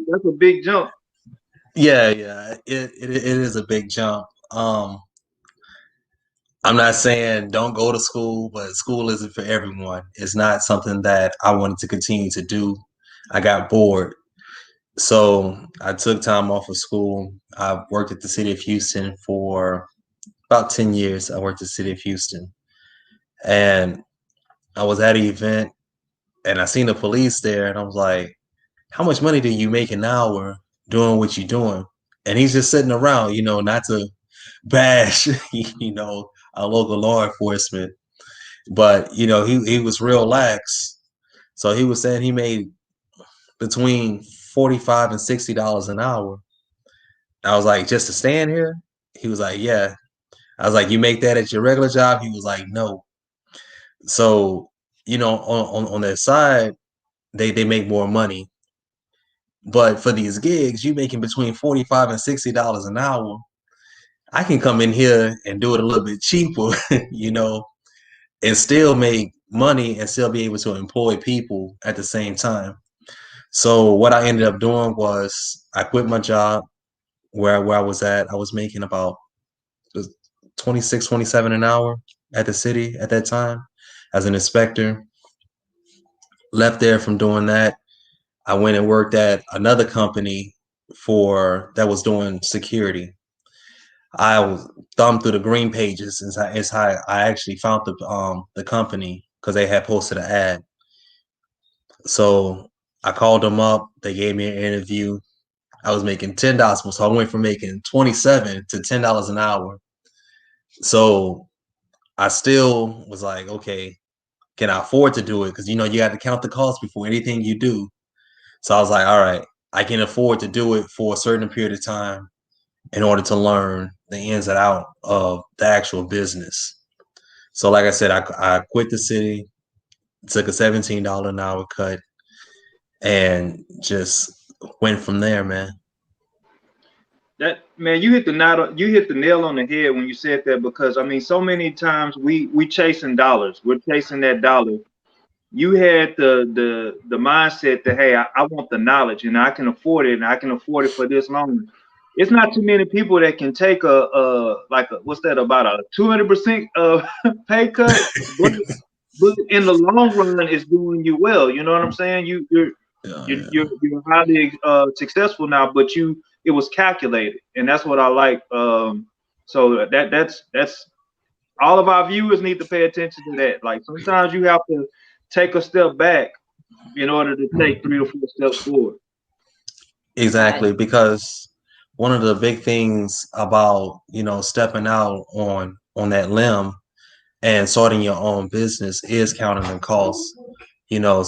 jump. Yeah, it is a big jump. I'm not saying don't go to school, but school isn't for everyone. It's not something that I wanted to continue to do. I got bored. So I took time off of school. I worked at the city of Houston for about 10 years. I worked at the city of Houston. And I was at an event and I seen the police there and I was like, how much money do you make an hour doing what you're doing? And he's just sitting around, not to bash, our local law enforcement. But, he was real lax. So he was saying he made between $45 and $60 an hour. I was like, just to stand here? He was like, yeah. I was like, you make that at your regular job? He was like, no. So, on their side, they make more money. But for these gigs, you making between $45 and $60 an hour. I can come in here and do it a little bit cheaper, and still make money and still be able to employ people at the same time. So what I ended up doing was I quit my job where I was at. I was making about 26, 27 an hour at the city at that time as an inspector. Left there from doing that. I went and worked at another company that was doing security. I was thumbed through the green pages. It's how I actually found the company because they had posted an ad. So I called them up. They gave me an interview. I was making $10, so I went from making 27 to $10 an hour. So I still was like, okay, can I afford to do it? Because you got to count the cost before anything you do. So I was like, all right, I can afford to do it for a certain period of time in order to learn the ins and out of the actual business. So like I said, I quit the city, took a $17 an hour cut, and just went from there, man. That, man, you hit the nail on the head when you said that, because I mean, so many times we chasing dollars. We're chasing that dollar. You had the mindset that, hey, I want the knowledge and I can afford it and I can afford it for this long. It's not too many people that can take what's that, about a 200% pay cut, but in the long run, it's doing you well. You know what I'm saying? You're highly successful now, but it was calculated, and that's what I like. So that's all of our viewers need to pay attention to that. Like, sometimes you have to take a step back in order to take 3 or 4 steps forward. Exactly, because one of the big things about stepping out on that limb and starting your own business is counting the costs.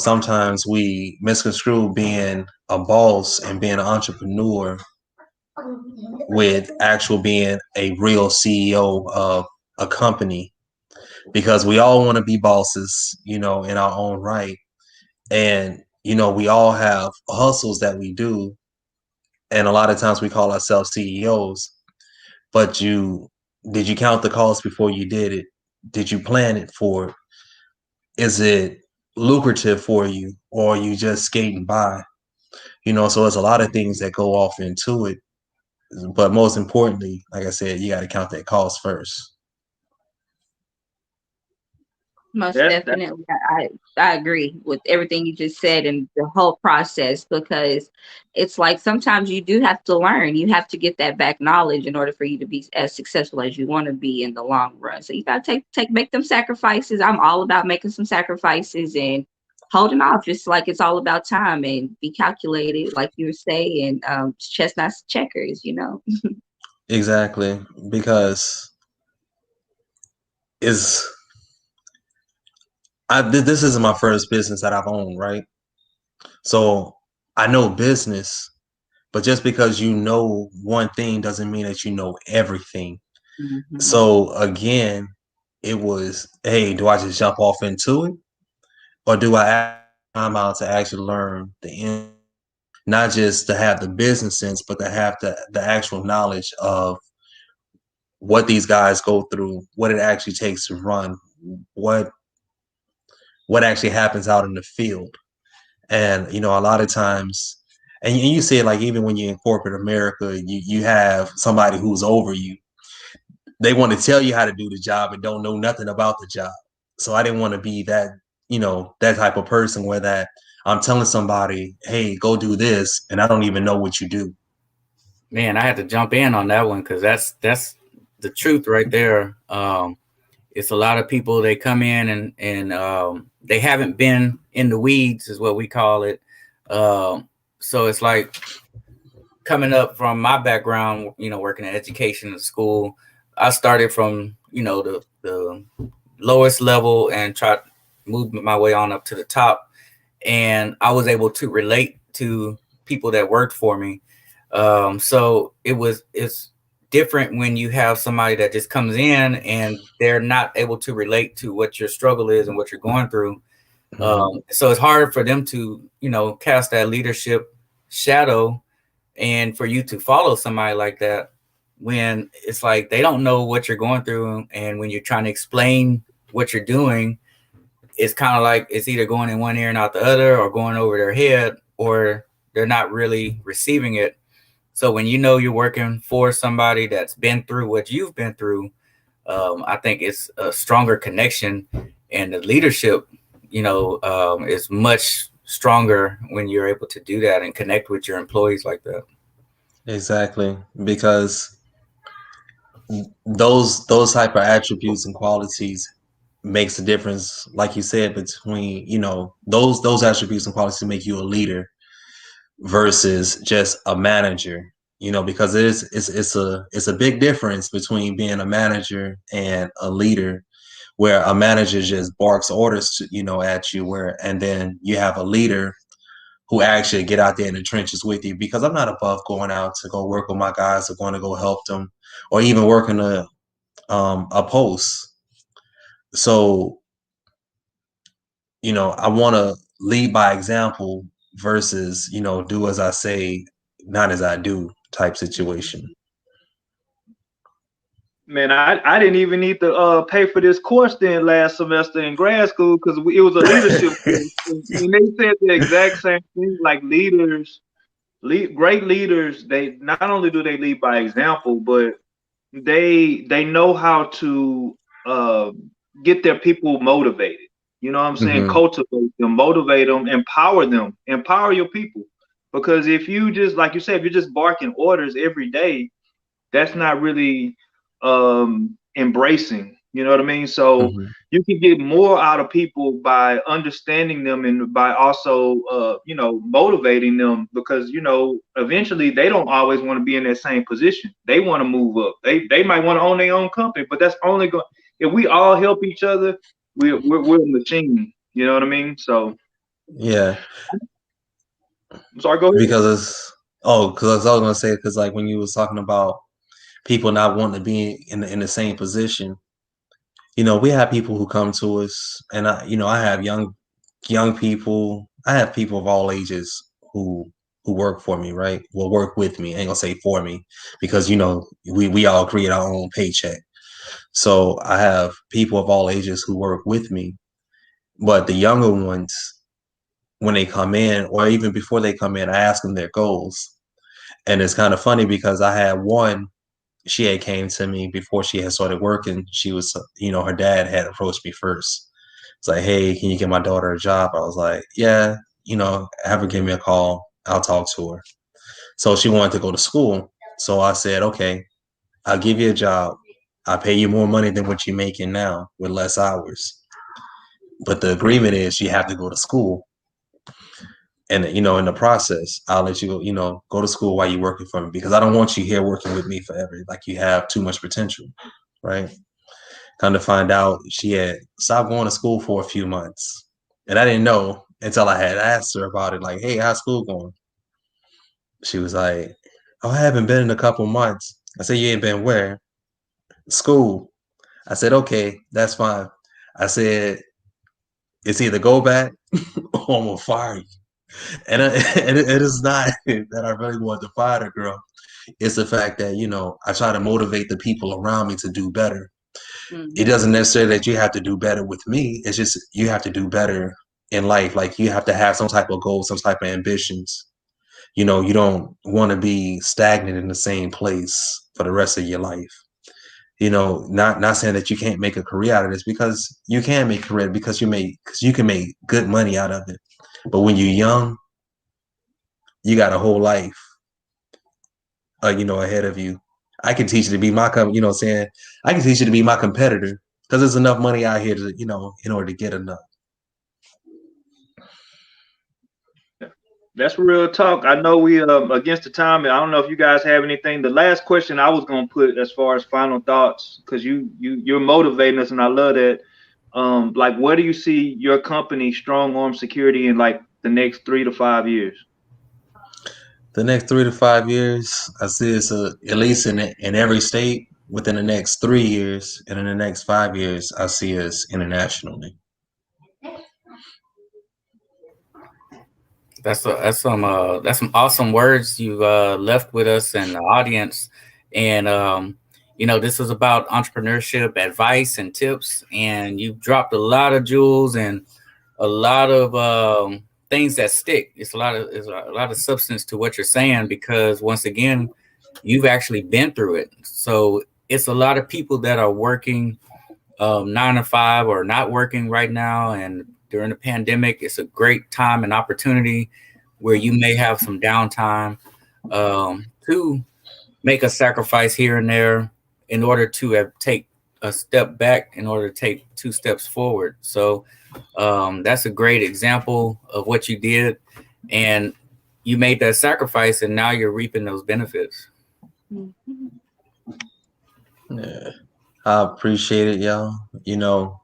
Sometimes we misconstrue being a boss and being an entrepreneur with actual being a real CEO of a company, because we all want to be bosses, in our own right. And, we all have hustles that we do. And a lot of times we call ourselves CEOs, but did you count the cost before you did it? Did you plan it for it? Is it lucrative for you, or are you just skating by? So there's a lot of things that go off into it. But most importantly, like I said, you got to count that cost first. Most definitely. I agree with everything you just said and the whole process, because it's like sometimes you do have to learn. You have to get that back knowledge in order for you to be as successful as you want to be in the long run. So you got to make them sacrifices. I'm all about making some sacrifices and holding off, just like it's all about time, and be calculated, like you were saying, chestnuts checkers, Exactly, because this is my first business that I've owned, right? So I know business, But just because you know one thing doesn't mean that you know everything. Mhm. So again, it was, hey, do I just jump off into it, or do I have time out to actually learn not just to have the business sense, but to have the actual knowledge of what these guys go through, what it actually takes to run, what actually happens out in the field. And you know, a lot of times, and you see it like even when you're in corporate America, you have somebody who's over you. They want to tell you how to do the job and don't know nothing about the job. So I didn't want to be that, you know, that type of person where that I'm telling somebody, hey, go do this, and I don't even know what you do. Man, I had to jump in on that one because that's the truth right there. It's a lot of people, they come in and they haven't been in the weeds, is what we call it. So it's like coming up from my background, you know, working in education and school. I started from, you know, the lowest level and tried to move my way on up to the top. And I was able to relate to people that worked for me. So it's different when you have somebody that just comes in and they're not able to relate to what your struggle is and what you're going through. So it's hard for them to, you know, cast that leadership shadow and for you to follow somebody like that when it's like they don't know what you're going through. And when you're trying to explain what you're doing, it's kind of like it's either going in one ear and out the other or going over their head, or they're not really receiving it. So when you know you're working for somebody that's been through what you've been through, I think it's a stronger connection, and the leadership, you know, is much stronger when you're able to do that and connect with your employees like that. Exactly, because those type of attributes and qualities makes the difference, like you said, between, you know, those attributes and qualities make you a leader versus just a manager. You know, because it's a big difference between being a manager and a leader, where a manager just barks orders to, you know, at you, where and then you have a leader who actually get out there in the trenches with you. Because I'm not above going out to go work with my guys or going to go help them, or even working a post. So, you know, I want to lead by example versus, you know, do as I say, not as I do type situation. Man, I didn't even need to pay for this course then last semester in grad school because it was a leadership course. And they said the exact same thing. Like great leaders, they not only do they lead by example, but they know how to get their people motivated. You know what I'm saying? Mm-hmm. Cultivate them, motivate them, empower your people. Because if you just, like you said, if you're just barking orders every day, that's not really embracing. You know what I mean? So Mm-hmm. you can get more out of people by understanding them and by also you know, motivating them, because you know, eventually they don't always want to be in that same position. They want to move up. They might want to own their own company, but that's only going if we all help each other. We're a machine. You know what I mean? So Yeah, I'm sorry. Go ahead. because I was gonna say, because like when you was talking about people not wanting to be in the same position, you know, we have people who come to us, and you know, I have young people. I have people of all ages who work for me, right? Will work with me. I ain't gonna say for me, because you know, we all create our own paycheck. So I have people of all ages who work with me, but the younger ones, when they come in, or even before they come in, I ask them their goals. And it's kind of funny because I had one, she had came to me before she had started working. She was, you know, her dad had approached me first. It's like, hey, can you get my daughter a job? I was like, yeah, you know, have her give me a call. I'll talk to her. So she wanted to go to school. So I said, okay, I'll give you a job. I'll pay you more money than what you're making now with less hours. But the agreement is you have to go to school. And, you know, in the process, I'll let you go, you know, go to school while you're working for me, because I don't want you here working with me forever. Like, you have too much potential, right? Kind of find out she had stopped going to school for a few months. And I didn't know until I had asked her about it, like, hey, how's school going? She was like, "Oh, I haven't been in a couple months." I said, "You ain't been where?" "School." I said, "Okay, that's fine." I said, "It's either go back or I'm gonna fire you." And, and it is not that I really want to fire the girl. It's the fact that, I try to motivate the people around me to do better. It doesn't necessarily that you have to do better with me. It's just you have to do better in life. Like you have to have some type of goal, some type of ambitions. You don't want to be stagnant in the same place for the rest of your life. Not saying that you can't make a career out of this, because you can make a career, because you can make good money out of it. But when you're young, you got a whole life, ahead of you. I can teach you to be my saying I can teach you to be my competitor, because there's enough money out here to, in order to get enough. That's real talk. I know we against the time. I don't know if you guys have anything. The last question I was gonna put as far as final thoughts, because you're motivating us, and I love that. Like, where do you see your company, Strong Arm Security, in like the next 3 to 5 years? The next 3 to 5 years, I see it's at least in every state within the next 3 years, and in the next 5 years, I see us internationally. That's some awesome words you left with us and the audience. And this is about entrepreneurship advice and tips, and you've dropped a lot of jewels and a lot of things that stick. It's a lot of substance to what you're saying, because once again, you've actually been through it. So it's a lot of people that are working 9 to 5 or not working right now, and during the pandemic, it's a great time and opportunity where you may have some downtime to make a sacrifice here and there in order to take a step back, in order to take 2 steps forward. So that's a great example of what you did, and you made that sacrifice, and now you're reaping those benefits. Yeah, I appreciate it, y'all.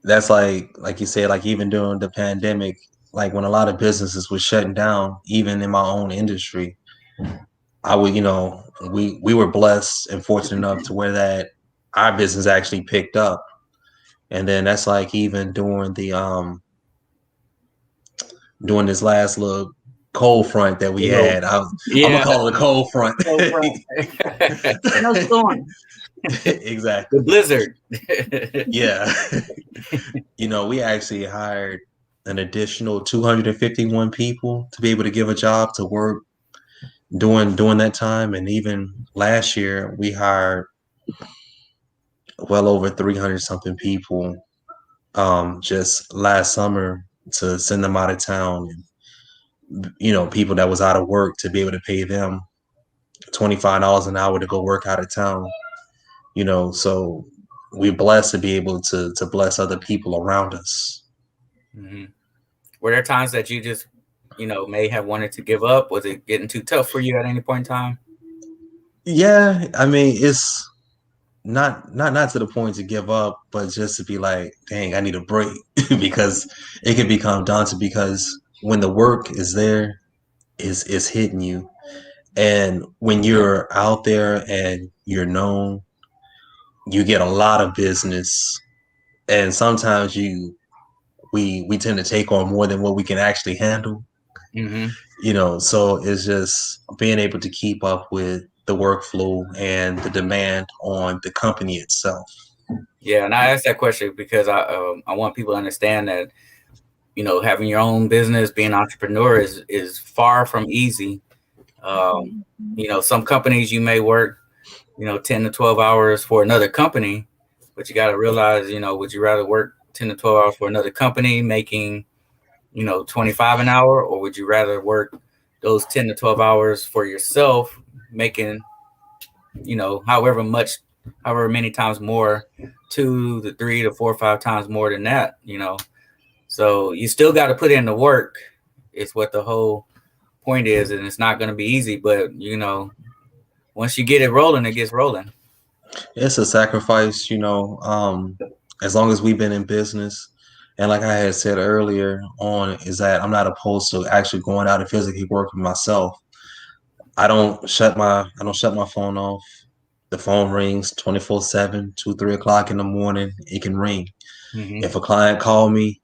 That's like you said, like even during the pandemic, like when a lot of businesses were shutting down, even in my own industry, I would, we were blessed and fortunate enough to where that our business actually picked up. And then that's like even during this last little cold front that we had. I'm gonna call it a cold front. No storm. Exactly. The blizzard. Yeah. We actually hired an additional 251 people to be able to give a job to work during that time. And even last year we hired well over 300 something people just last summer to send them out of town, and people that was out of work to be able to pay them $25 an hour to go work out of town. So we're blessed to be able to bless other people around us. Mm-hmm. Were there times that you just may have wanted to give up? Was it getting too tough for you at any point in time? Yeah, I mean, it's not to the point to give up, but just to be like, dang, I need a break because it can become daunting, because when the work is there, is hitting you. And when you're out there and you're known, you get a lot of business. And sometimes we tend to take on more than what we can actually handle. Mm-hmm. So it's just being able to keep up with the workflow and the demand on the company itself. Yeah, and I asked that question because I want people to understand that having your own business, being an entrepreneur is far from easy. Some companies you may work 10 to 12 hours for another company, but you got to realize would you rather work 10 to 12 hours for another company making 25 an hour, or would you rather work those 10 to 12 hours for yourself making however many times more, 2 to 3 to 4 or 5 times more than that, so you still got to put in the work. It's what the whole point is, and it's not going to be easy, but once you get it rolling, it gets rolling. It's a sacrifice, as long as we've been in business. And like I had said earlier on, is that I'm not opposed to actually going out and physically working myself. I don't shut my phone off. The phone rings 24/7, 2, 3 o'clock in the morning. It can ring. Mm-hmm. If a client call me,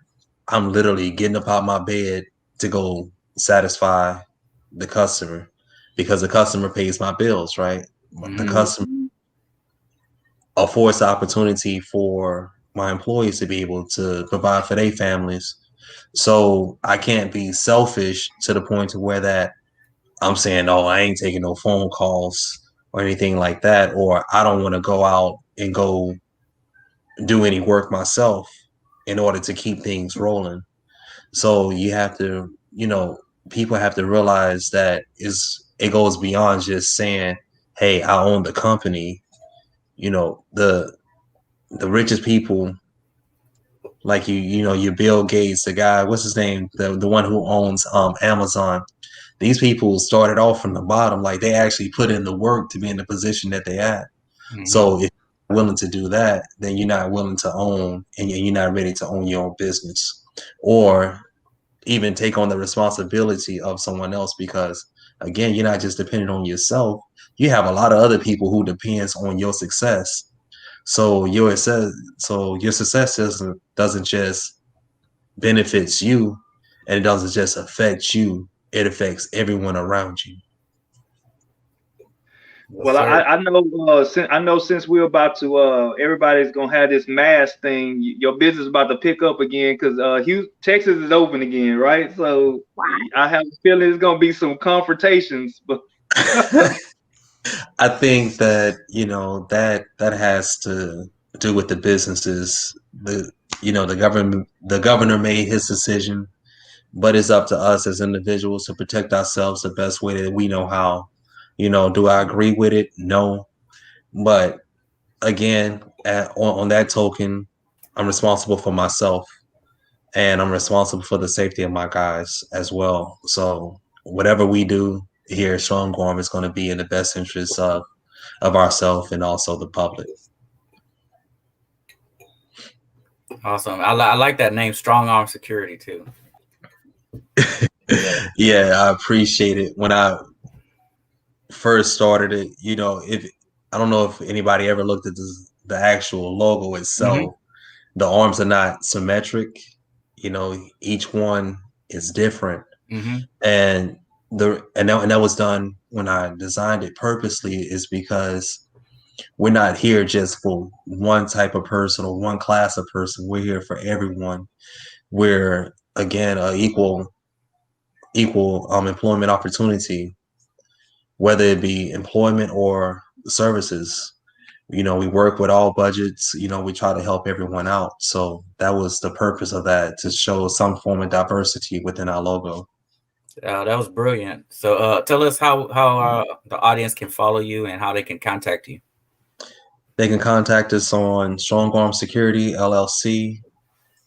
I'm literally getting up out my bed to go satisfy the customer, because the customer pays my bills, right? Mm-hmm. The customer affords the opportunity for my employees to be able to provide for their families. So I can't be selfish to the point to where that I'm saying, oh, I ain't taking no phone calls or anything like that, or I don't want to go out and go do any work myself in order to keep things rolling. So you have to, people have to realize that it goes beyond just saying, hey, I own the company. The richest people, like your Bill Gates, the guy, what's his name, the one who owns Amazon. These people started off from the bottom, like they actually put in the work to be in the position that they at. Mm-hmm. So if you're willing to do that, then you're not willing to own, and you're not ready to own your own business, or even take on the responsibility of someone else, because again, you're not just dependent on yourself. You have a lot of other people who depends on your success. So your success doesn't just benefits you, and it doesn't just affect you. It affects everyone around you. Well, I know since we're about to, everybody's gonna have this mask thing. Your business is about to pick up again because Texas is open again, right? So I have a feeling it's gonna be some confrontations. But I think that that has to do with the businesses. The governor made his decision, but it's up to us as individuals to protect ourselves the best way that we know how. Do I agree with it? No. But again, on that token, I'm responsible for myself, and I'm responsible for the safety of my guys as well. So whatever we do here at Strong Arm is going to be in the best interest of ourselves and also the public. Awesome. I like that name, Strong Arm Security, too. Yeah, I appreciate it. When I first started it, if I don't know if anybody ever looked at the actual logo itself. Mm-hmm. The arms are not symmetric. Each one is different. Mm-hmm. And that was done when I designed it purposely, is because we're not here just for one type of person or one class of person. We're here for everyone. We're, again, equal employment opportunity, whether it be employment or services. We work with all budgets. We try to help everyone out. So that was the purpose of that, to show some form of diversity within our logo. That was brilliant. So tell us how the audience can follow you and how they can contact you. They can contact us on Strong Arm Security LLC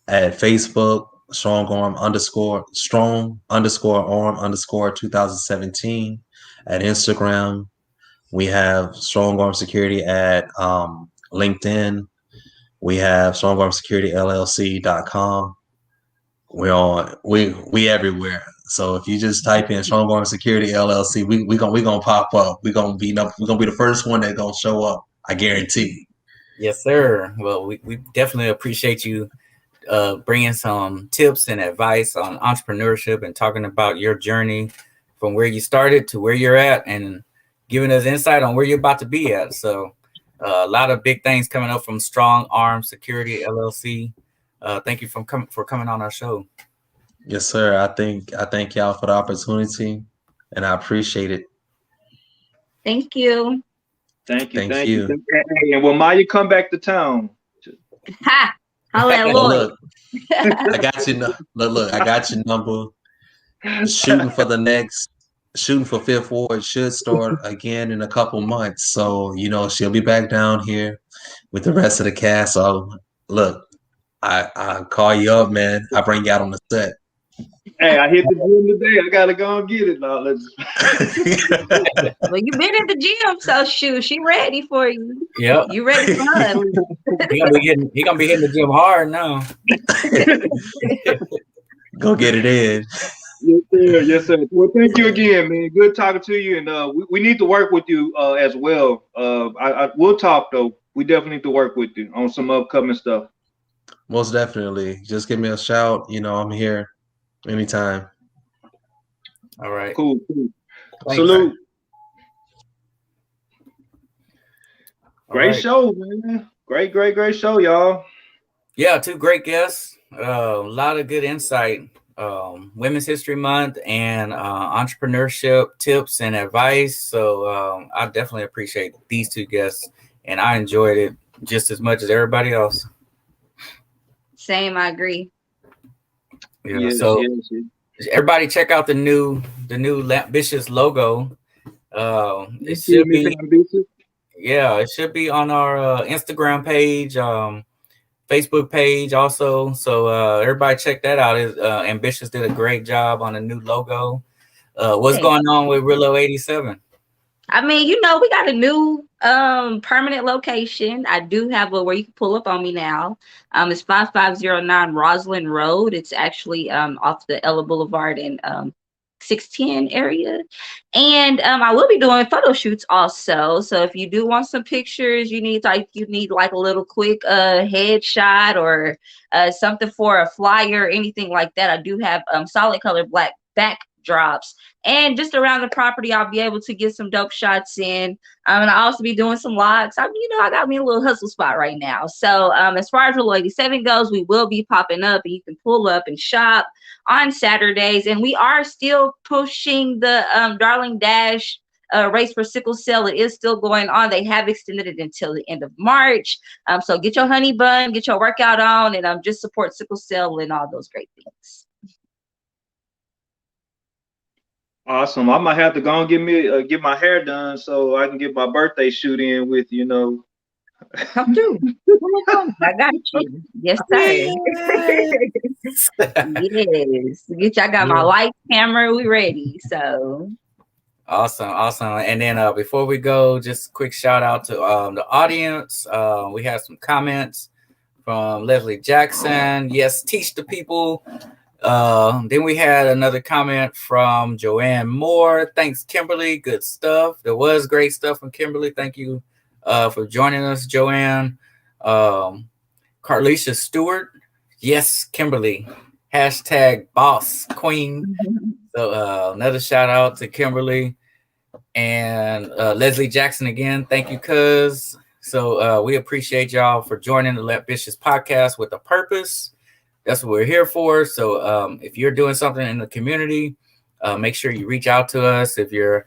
at Facebook, Strong Arm _2017 at Instagram. We have Strong Arm Security at LinkedIn. We have StrongArmSecurityLLC.com. We everywhere. So if you just type in Strong Arm Security LLC, we gonna pop up. We're gonna be the first one that's gonna show up. I guarantee. Yes, sir. Well, we definitely appreciate you bringing some tips and advice on entrepreneurship and talking about your journey from where you started to where you're at, and giving us insight on where you're about to be at. So a lot of big things coming up from Strong Arm Security LLC. Thank you for coming on our show. Yes, sir. I thank y'all for the opportunity, and I appreciate it. Thank you. Thank you. Hey, and when Maya come back to town. Ha! Hallelujah. Look, I got you. Look, I got your number. Shooting for Fifth Ward should start again in a couple months. So, she'll be back down here with the rest of the cast. So, look, I call you up, man. I bring you out on the set. Hey, I hit the gym today. I gotta go and get it now. Well, you've been at the gym, so shoot, she ready for you. Yep. You ready for her? He gonna be hitting the gym hard now. Go get it in. Yes, sir. Yes, sir. Well, thank you again, man. Good talking to you, and we need to work with you as well. We'll talk though. We definitely need to work with you on some upcoming stuff. Most definitely. Just give me a shout. I'm here anytime. All right. Cool. Thanks. Salute. Great right. show, man. Great show, y'all. Yeah, two great guests. A lot of good insight. Women's History Month and entrepreneurship tips and advice. So I definitely appreciate these two guests, and I enjoyed it just as much as everybody else. Same, I agree. Yeah. Yes, So everybody check out the new Lampbitious logo. It should be. Yeah, it should be on our Instagram page, Facebook page also. So everybody check that out. Ambitious did a great job on a new logo. What's going on with Rillo 87? I mean, we got a new permanent location. I do have where you can pull up on me now. It's 5509 Roslyn Road. It's actually off the Ella Boulevard in 610 area, and I will be doing photo shoots also. So if you do want some pictures, you need like a little quick headshot or something for a flyer or anything like that. I do have solid color black backdrops, and just around the property I'll be able to get some dope shots in. And I'll also be doing some logs. I got me a little hustle spot right now. So as far as Rillo 87 goes, we will be popping up, and you can pull up and shop on Saturdays. And we are still pushing the Darling Dash race for sickle cell. It is still going on. They have extended it until the end of March. So get your honey bun, get your workout on, and just support sickle cell and all those great things. Awesome. I might have to go and get my hair done so I can get my birthday shoot in with Come through. I got you. Yes, sir. Yes. I got my light camera. We ready. So awesome. And then before we go, just a quick shout out to the audience. We have some comments from Leslie Jackson. Yes, teach the people. Then we had another comment from Joanne Moore. Thanks, Kimberly. Good stuff. There was great stuff from Kimberly. Thank you for joining us, Joanne. Carlisha Stewart. Yes, Kimberly. Hashtag boss queen. So another shout out to Kimberly. And Leslie Jackson again. Thank you, cuz. So we appreciate y'all for joining the Lampbitious podcast with a purpose. That's what we're here for. So if you're doing something in the community, make sure you reach out to us. If you're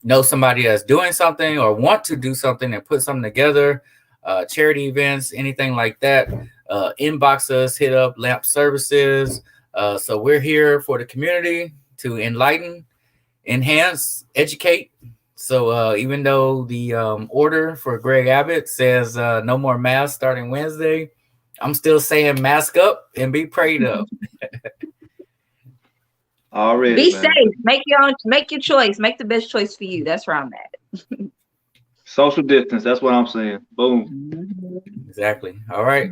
know somebody that's doing something or want to do something and put something together, charity events, anything like that, inbox us, hit up Lamp Services. So we're here for the community to enlighten, enhance, educate. So even though the order for Greg Abbott says no more masks starting Wednesday, I'm still saying mask up and be prayed up. Already, be man. Safe. Make your choice. Make the best choice for you. That's where I'm at. Social distance. That's what I'm saying. Boom. Exactly. All right.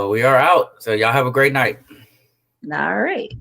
We are out. So y'all have a great night. All right.